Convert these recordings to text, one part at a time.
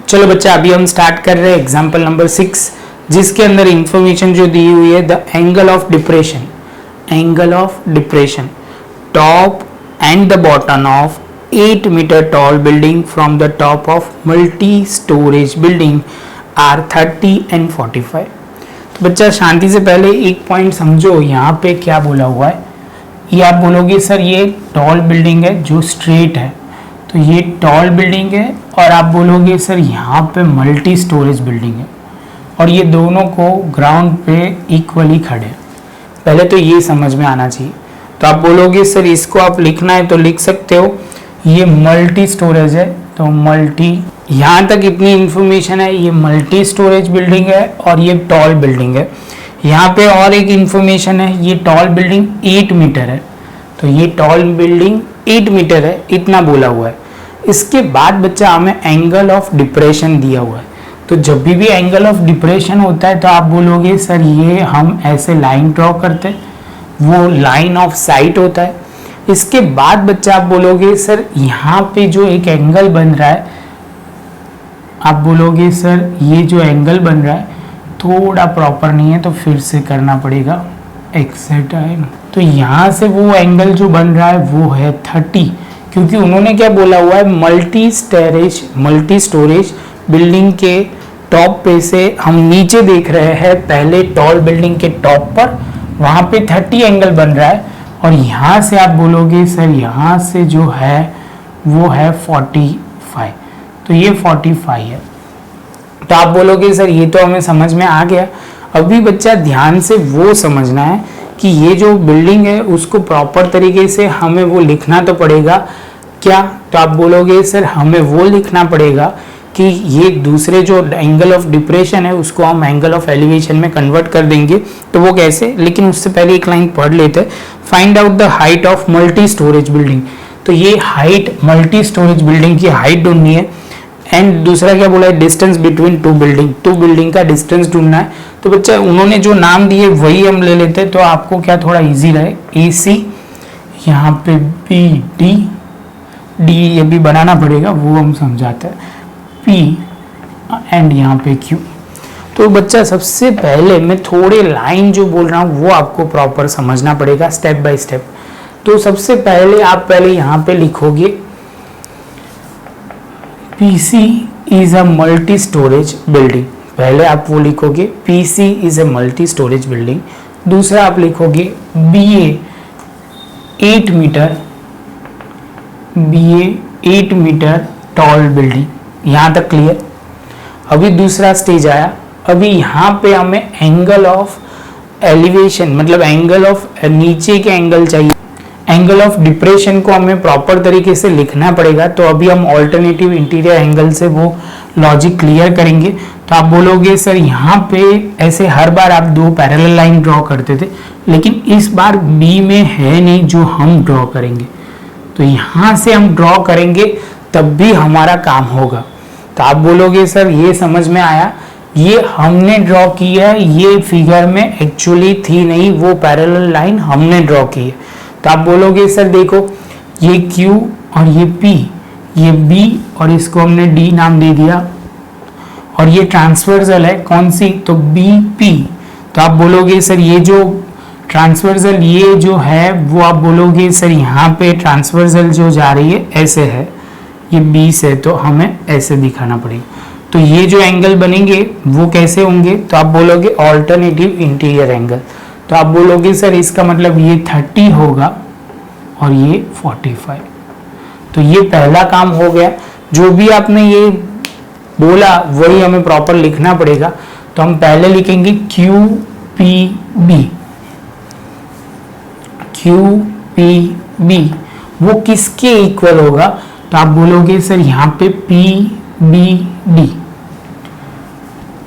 चलो बच्चा, अभी हम स्टार्ट कर रहे हैं एग्जाम्पल नंबर 6, जिसके अंदर इंफॉर्मेशन जो दी हुई है, the angle of depression top and the bottom of 8 metre tall building from the top of multi storage building are 30 and 45। तो बच्चा शांति से पहले एक पॉइंट समझो, यहाँ पे क्या बोला हुआ है। ये आप बोलोगे सर ये टॉल बिल्डिंग है जो स्ट्रेट है, तो ये टॉल बिल्डिंग है, और आप बोलोगे सर यहाँ पे मल्टी स्टोरेज बिल्डिंग है, और ये दोनों को ग्राउंड पे इक्वली खड़े हैं। पहले तो ये समझ में आना चाहिए। तो आप बोलोगे सर इसको आप लिखना है तो लिख सकते हो, ये मल्टी स्टोरेज है, तो मल्टी, यहाँ तक इतनी इंफॉर्मेशन है, ये मल्टी स्टोरेज बिल्डिंग है और ये टॉल बिल्डिंग है। यहाँ पे और एक इंफॉर्मेशन है, ये टॉल बिल्डिंग 8 मीटर है, तो ये टॉल बिल्डिंग 8 मीटर है, इतना बोला हुआ है। इसके बाद बच्चा हमें एंगल ऑफ डिप्रेशन दिया हुआ है। तो जब भी एंगल ऑफ डिप्रेशन होता है तो आप बोलोगे सर ये हम ऐसे लाइन ड्रॉ करते हैं, वो लाइन ऑफ साइट होता है। इसके बाद बच्चा आप बोलोगे सर यहाँ पे जो एक एंगल बन रहा है, आप बोलोगे सर ये जो एंगल बन रहा है थोड़ा प्रॉपर नहीं है, तो फिर से करना पड़ेगा एक्सेटाइन। तो यहाँ से वो एंगल जो बन रहा है वो है 30, क्योंकि उन्होंने क्या बोला हुआ है, मल्टी स्टोरेज बिल्डिंग के टॉप पे से हम नीचे देख रहे हैं, पहले टॉल बिल्डिंग के टॉप पर वहाँ पे 30 एंगल बन रहा है, और यहाँ से आप बोलोगे सर यहाँ से जो है वो है 45, तो ये 45 है। तो आप बोलोगे सर ये तो हमें समझ में आ गया। अभी बच्चा ध्यान से वो समझना है कि ये जो बिल्डिंग है उसको प्रॉपर तरीके से हमें वो लिखना तो पड़ेगा क्या। तो आप बोलोगे सर हमें वो लिखना पड़ेगा कि ये दूसरे जो एंगल ऑफ डिप्रेशन है उसको हम एंगल ऑफ एलिवेशन में कन्वर्ट कर देंगे। तो वो कैसे, लेकिन उससे पहले एक लाइन पढ़ लेते हैं। Find out the height of multi storage building. तो ये हाइट, मल्टी स्टोरेज बिल्डिंग की हाइट ढूंढनी है। एंड दूसरा क्या बोला है, डिस्टेंस बिटवीन टू बिल्डिंग का डिस्टेंस ढूंढना है। तो बच्चा उन्होंने जो नाम दिए वही हम ले लेते हैं, तो आपको क्या थोड़ा इजी रहे। AC, यहाँ पे BD, D ये भी बनाना पड़ेगा, वो हम समझाते हैं, P एंड यहाँ पे Q। तो बच्चा सबसे पहले मैं थोड़े लाइन जो बोल रहा हूँ वो आपको प्रॉपर समझना पड़ेगा स्टेप बाय स्टेप। तो सबसे पहले आप यहाँ पे लिखोगे PC is a multi storage building. पहले आप वो लिखोगे PC is a multi storage building. दूसरा आप लिखोगे BA 8 मीटर टॉल बिल्डिंग। यहाँ तक क्लियर। अभी दूसरा स्टेज आया, अभी यहाँ पे हमें एंगल ऑफ एलिवेशन, मतलब एंगल ऑफ नीचे के एंगल चाहिए। एंगल ऑफ डिप्रेशन को हमें प्रॉपर तरीके से लिखना पड़ेगा। तो अभी हम ऑल्टरनेटिव इंटीरियर एंगल से वो लॉजिक क्लियर करेंगे। तो आप बोलोगे सर यहाँ पे ऐसे हर बार आप 2 पैरेलल लाइन ड्रॉ करते थे, लेकिन इस बार B में है नहीं जो हम ड्रॉ करेंगे, तो यहाँ से हम ड्रॉ करेंगे तब भी हमारा काम होगा। तो आप बोलोगे सर ये समझ में आया, ये हमने ड्रॉ की है, ये फिगर में एक्चुअली थी नहीं, वो पैरेलल लाइन हमने ड्रॉ की है। तो आप बोलोगे सर देखो ये Q और ये P, ये B और इसको हमने D नाम दे दिया, और ये ट्रांसवर्सल है कौन सी, तो BP। तो आप बोलोगे सर ये जो ट्रांसवर्सल ये जो है वो आप बोलोगे सर यहाँ पे ट्रांसवर्सल जो जा रही है ऐसे है, ये B से, तो हमें ऐसे दिखाना पड़ेगा। तो ये जो एंगल बनेंगे वो कैसे होंगे, तो आप बोलोगे ऑल्टरनेटिव इंटीरियर एंगल। तो आप बोलोगे सर इसका मतलब ये 30 होगा और ये 45। तो ये पहला काम हो गया। जो भी आपने ये बोला वही हमें प्रॉपर लिखना पड़ेगा। तो हम पहले लिखेंगे QPB, वो किसके इक्वल होगा, तो आप बोलोगे सर यहाँ पे PBD।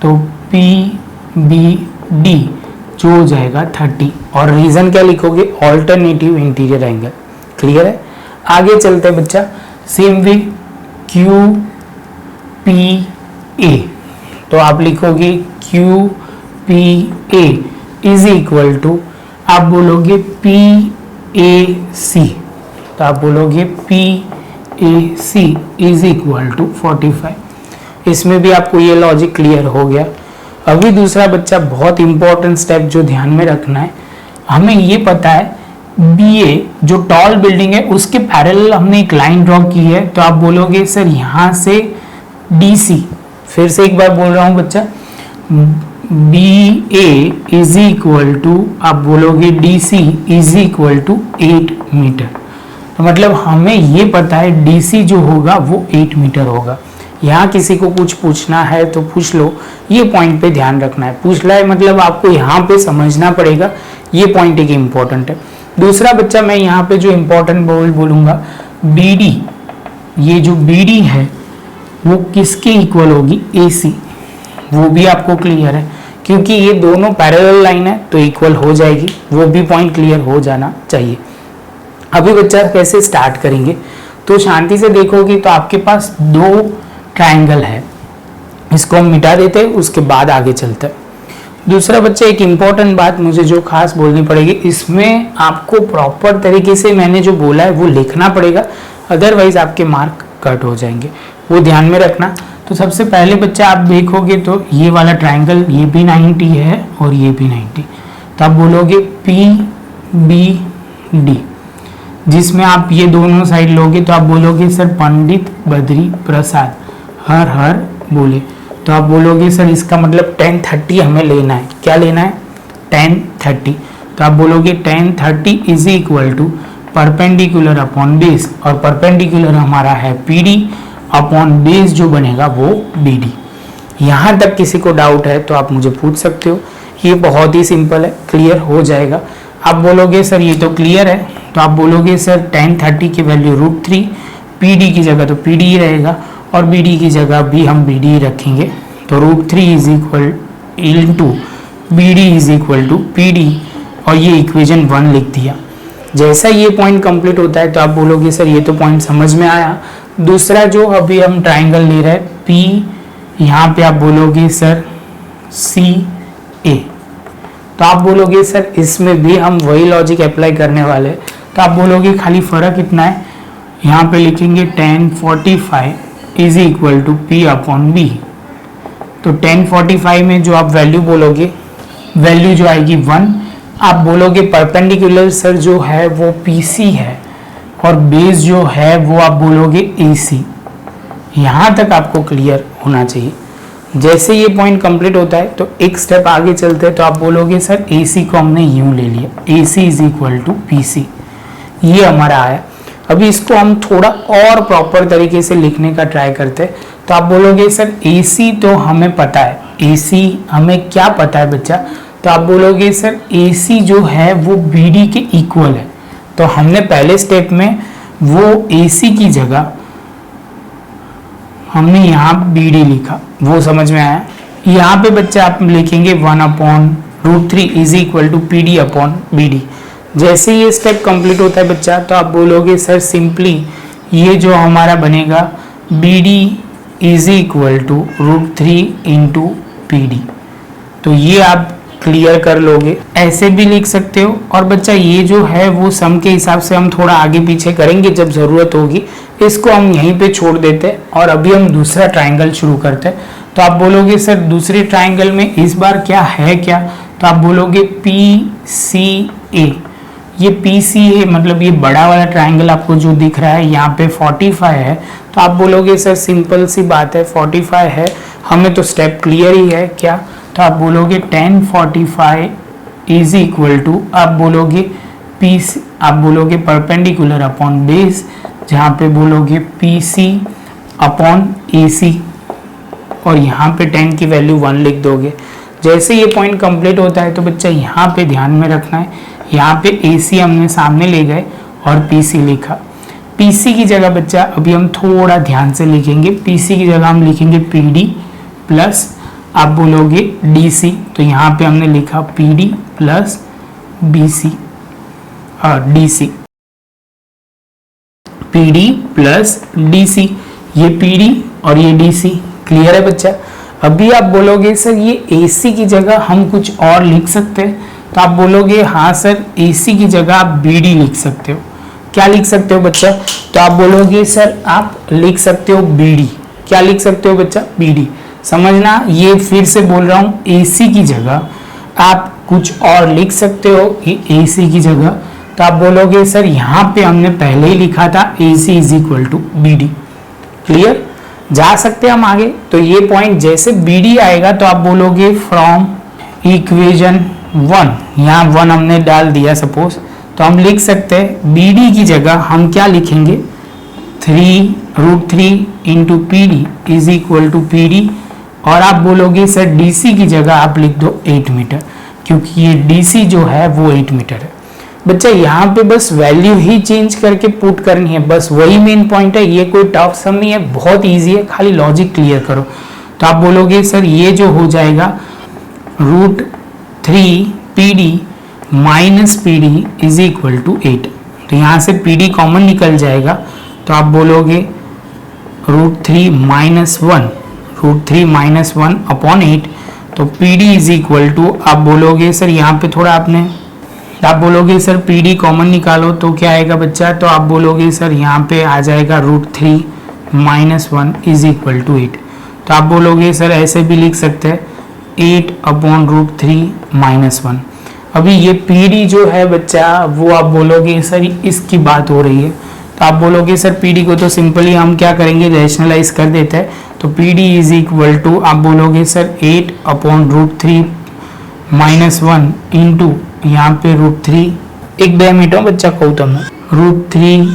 तो PBD जो हो जाएगा 30, और रीजन क्या लिखोगे, ऑल्टरनेटिव इंटीरियर एंगल। क्लियर है। आगे चलते हैं बच्चा, सेम वे QPA। तो आप लिखोगे QPA इज इक्वल टू, आप बोलोगे PAC। तो आप बोलोगे PAC इज इक्वल टू 45। इसमें भी आपको ये लॉजिक क्लियर हो गया। अभी दूसरा बच्चा बहुत इंपॉर्टेंट स्टेप जो ध्यान में रखना है, हमें ये पता है BA जो टॉल बिल्डिंग है उसके पैरेलल हमने एक लाइन ड्रॉ की है, तो आप बोलोगे सर यहाँ से DC, फिर से एक बार बोल रहा हूँ बच्चा, BA इज इक्वल टू, आप बोलोगे DC is equal to 8 metre. तो मतलब हमें ये पता है DC जो होगा वो 8 मीटर होगा। यहाँ किसी को कुछ पूछना है तो पूछ लो, ये पॉइंट पे ध्यान रखना है। पूछ ला है मतलब आपको यहाँ पे समझना पड़ेगा, ये पॉइंट एक इम्पोर्टेंट है। दूसरा बच्चा मैं यहाँ पे जो इम्पोर्टेंट बोलूँगा, BD, ये जो BD है वो किसके इक्वल होगी, AC, वो भी आपको क्लियर है क्योंकि ये दोनों पैरेलल लाइन है तो इक्वल हो जाएगी, वो भी पॉइंट क्लियर हो जाना चाहिए। अभी बच्चा कैसे स्टार्ट करेंगे, तो शांति से देखोगे तो आपके पास 2 ट्रायंगल है, इसको हम मिटा देते हैं, उसके बाद आगे चलते हैं। दूसरा बच्चा एक इम्पॉर्टेंट बात मुझे जो खास बोलनी पड़ेगी, इसमें आपको प्रॉपर तरीके से मैंने जो बोला है वो लिखना पड़ेगा, अदरवाइज आपके मार्क कट हो जाएंगे, वो ध्यान में रखना। तो सबसे पहले बच्चा आप देखोगे तो ये वाला ट्रायंगल, ये भी 90 है और ये भी 90, तो आप बोलोगे PBD, जिसमें आप ये दोनों साइड लोगे तो आप बोलोगे सर पंडित बद्री प्रसाद हर हर बोले, तो आप बोलोगे सर इसका मतलब 1030 हमें लेना है। क्या लेना है, 1030, तो आप बोलोगे 1030 is equal to perpendicular upon base, और परपेंडिकुलर हमारा है PD अपॉन बेस जो बनेगा वो BD। यहाँ तक किसी को डाउट है तो आप मुझे पूछ सकते हो, ये बहुत ही सिंपल है, क्लियर हो जाएगा। आप बोलोगे सर ये तो क्लियर है, तो आप बोलोगे सर 1030 की वैल्यू √3, PD की जगह तो PD ही रहेगा और BD की जगह भी हम BD ही रखेंगे, तो √3 is equal into BD is equal to PD, और ये इक्वेशन 1 लिख दिया। जैसा ये पॉइंट कंप्लीट होता है तो आप बोलोगे सर ये तो पॉइंट समझ में आया। दूसरा जो अभी हम ट्राइंगल ले रहे हैं P, यहाँ पे आप बोलोगे सर CA, तो आप बोलोगे सर इसमें भी हम वही लॉजिक अप्लाई करने वाले हैं, तो आप बोलोगे खाली फर्क कितना है, यहाँ पे लिखेंगे 1045 is equal to P upon B। तो 1045 में जो आप वैल्यू बोलोगे, वैल्यू जो आएगी 1, आप बोलोगे परपेंडिकुलर सर जो है वो PC है और बेस जो है वो आप बोलोगे AC। यहाँ तक आपको क्लियर होना चाहिए। जैसे ये पॉइंट कंप्लीट होता है तो एक स्टेप आगे चलते हैं, तो आप बोलोगे सर AC को हमने यूं ले लिया, AC is equal to PC, ये हमारा आया। अभी इसको हम थोड़ा और प्रॉपर तरीके से लिखने का ट्राई करते हैं, तो आप बोलोगे सर AC तो हमें पता है, AC हमें क्या पता है बच्चा, तो आप बोलोगे सर AC जो है वो BD के इक्वल है, तो हमने पहले स्टेप में वो AC की जगह हमने यहाँ BD लिखा, वो समझ में आया। यहाँ पे बच्चा आप लिखेंगे 1/√3 is equal to PD upon BD। जैसे ये स्टेप कंप्लीट होता है बच्चा, तो आप बोलोगे सर सिंपली ये जो हमारा बनेगा BD is equal to √3 into PD, तो ये आप क्लियर कर लोगे। ऐसे भी लिख सकते हो, और बच्चा ये जो है वो सम के हिसाब से हम थोड़ा आगे पीछे करेंगे जब ज़रूरत होगी, इसको हम यहीं पे छोड़ देते हैं और अभी हम दूसरा ट्रायंगल शुरू करते हैं। तो आप बोलोगे सर दूसरे ट्रायंगल में इस बार क्या है क्या, तो आप बोलोगे PCA। ये PCA मतलब ये बड़ा वाला ट्रायंगल आपको जो दिख रहा है यहाँ पे 45 है, तो आप बोलोगे सर सिंपल सी बात है 45 है, हमें तो स्टेप क्लियर ही है क्या, तो आप बोलोगे 1045 इज इक्वल टू, आप बोलोगे PC, आप बोलोगे परपेंडिकुलर अपॉन बेस, जहाँ पे बोलोगे PC अपॉन AC, और यहाँ पे 10 की वैल्यू 1 लिख दोगे। जैसे ये पॉइंट कंप्लीट होता है तो बच्चा यहाँ पे ध्यान में रखना है, यहाँ पे AC हमने सामने ले गए और PC लिखा। PC की जगह बच्चा अभी हम थोड़ा ध्यान से लिखेंगे, PC की जगह हम लिखेंगे PD प्लस आप बोलोगे DC, तो यहाँ पे हमने लिखा PD प्लस BC और DC, PD प्लस DC, ये PD और ये DC। क्लियर है बच्चा। अभी आप बोलोगे सर ये AC की जगह हम कुछ और लिख सकते हैं, तो आप बोलोगे हाँ सर AC की जगह आप BD लिख सकते हो। क्या लिख सकते हो बच्चा, तो आप बोलोगे सर आप लिख सकते हो BD, क्या लिख सकते हो बच्चा, BD। समझना, ये फिर से बोल रहा हूँ, AC की जगह आप कुछ और लिख सकते हो, कि AC की जगह तो आप बोलोगे सर यहाँ पे हमने पहले ही लिखा था AC is equal to BD। Clear, जा सकते हैं हम आगे। तो ये पॉइंट जैसे BD आएगा तो आप बोलोगे फ्रॉम इक्वेशन 1, यहाँ 1 हमने डाल दिया सपोज, तो हम लिख सकते हैं BD की जगह हम क्या लिखेंगे, 3√3 into PD is equal to PD। और आप बोलोगे सर DC की जगह आप लिख दो 8 मीटर, क्योंकि ये DC जो है वो 8 मीटर है। बच्चा यहाँ पे बस वैल्यू ही चेंज करके पुट करनी है, बस वही मेन पॉइंट है, ये कोई टफ सम नहीं है, बहुत इजी है, खाली लॉजिक क्लियर करो। तो आप बोलोगे सर ये जो हो जाएगा √3 PD minus PD is equal to 8। तो यहाँ से PD कॉमन निकल जाएगा, तो आप बोलोगे √3 माइनस 1 अपॉन 8। तो PD इज इक्वल टू, आप बोलोगे सर यहाँ पे थोड़ा आपने, आप बोलोगे सर PD कॉमन निकालो तो क्या आएगा बच्चा, तो आप बोलोगे सर यहाँ पे आ जाएगा √3 माइनस 1 इज इक्वल टू 8। तो आप बोलोगे सर ऐसे भी लिख सकते हैं 8 अपॉन √3 माइनस 1। अभी ये PD जो है बच्चा वो आप बोलोगे सर इसकी बात हो रही है, तो आप बोलोगे सर PD को तो सिंपली हम क्या करेंगे, रैशनलाइज कर देते हैं। तो PD इज इक्वल टू, आप बोलोगे सर 8 अपॉन √3 माइनस 1 इंटू यहाँ पे √3, एक दे मिनट बच्चा कहूँ तो मैं √3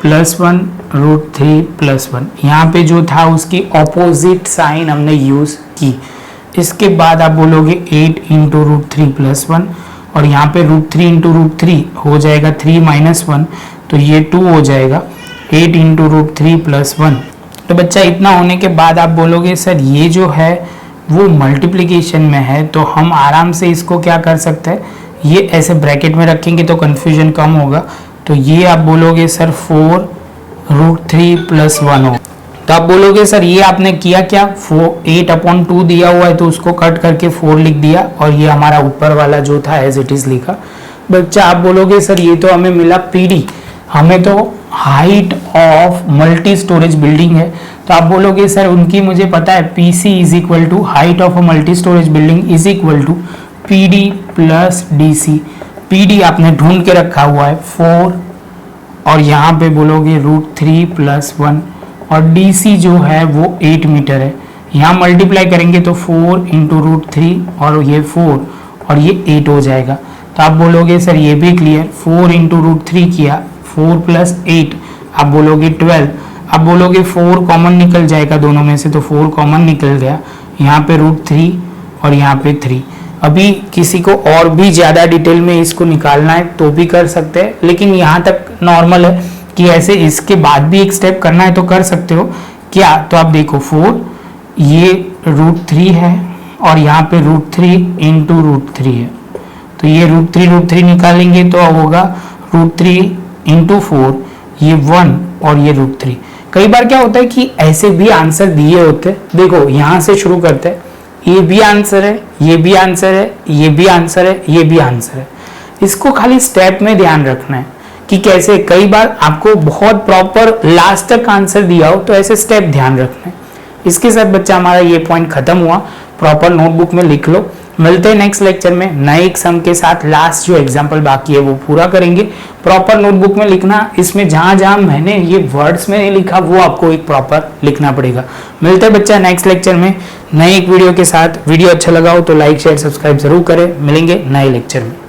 प्लस 1 √3 प्लस 1, यहाँ पे जो था उसकी ऑपोजिट साइन हमने यूज की। इसके बाद आप बोलोगे 8 इंटू √3 प्लस 1, और यहाँ पे √3 इंटू √3 हो जाएगा 3 माइनस 1, तो ये 2 हो जाएगा 8 इंटू √3 प्लस 1। तो बच्चा इतना होने के बाद आप बोलोगे सर ये जो है वो मल्टीप्लिकेशन में है, तो हम आराम से इसको क्या कर सकते हैं, ये ऐसे ब्रैकेट में रखेंगे तो कन्फ्यूजन कम होगा। तो ये आप बोलोगे सर 4√3 प्लस 1 हो। तो आप बोलोगे सर ये आपने किया क्या, 8 अपॉन 2 दिया हुआ है तो उसको कट करके 4 लिख दिया, और ये हमारा ऊपर वाला जो था एज इट इज लिखा। बच्चा आप बोलोगे सर ये तो हमें मिला PD, हमें तो height of multi storage building है, तो आप बोलोगे सर उनकी मुझे पता है PC is equal to height of a multi storage building is equal to PD plus DC। PD आपने ढूंढ के रखा हुआ है 4, और यहाँ पे बोलोगे √3 प्लस 1, और DC जो है वो 8 मीटर है। यहाँ मल्टीप्लाई करेंगे तो 4 इंटू √3 और ये 4 और ये 8 हो जाएगा। तो आप बोलोगे सर ये भी क्लियर, 4 इंटू √3 किया, 4 प्लस 8 आप बोलोगे 12। आप बोलोगे 4 कॉमन निकल जाएगा दोनों में से, तो 4 कॉमन निकल गया, यहाँ पे √3 और यहाँ पे 3। अभी किसी को और भी ज़्यादा डिटेल में इसको निकालना है तो भी कर सकते हैं, लेकिन यहाँ तक नॉर्मल है कि ऐसे इसके बाद भी एक स्टेप करना है तो कर सकते हो। क्या, तो आप देखो 4 ये √3 है और यहाँ पे √3 इंटू √3 है, तो ये √3 निकालेंगे तो होगा √3 इंटू 4, ये 1 और ये √3। कई बार क्या होता है कि ऐसे भी आंसर दिए होते, देखो यहाँ से शुरू करते हैं, ये भी आंसर है, ये भी आंसर है, ये भी आंसर है, ये भी आंसर है। इसको खाली स्टेप में ध्यान रखना है कि कैसे, कई बार आपको बहुत प्रॉपर लास्ट तक आंसर दिया हो तो ऐसे स्टेप ध्यान रखना है। इसके साथ बच्चा हमारा ये पॉइंट खत्म हुआ, प्रॉपर नोटबुक में लिख लो। मिलते हैं नेक्स्ट लेक्चर में नए एक सम के साथ, लास्ट जो एग्जाम्पल बाकी है वो पूरा करेंगे। प्रॉपर नोटबुक में लिखना, इसमें जहां जहां मैंने ये वर्ड्स में लिखा वो आपको एक प्रॉपर लिखना पड़ेगा। मिलते हैं बच्चा नेक्स्ट लेक्चर में नए एक वीडियो के साथ। वीडियो अच्छा लगा हो तो लाइक शेयर सब्सक्राइब जरूर करें। मिलेंगे नए लेक्चर में।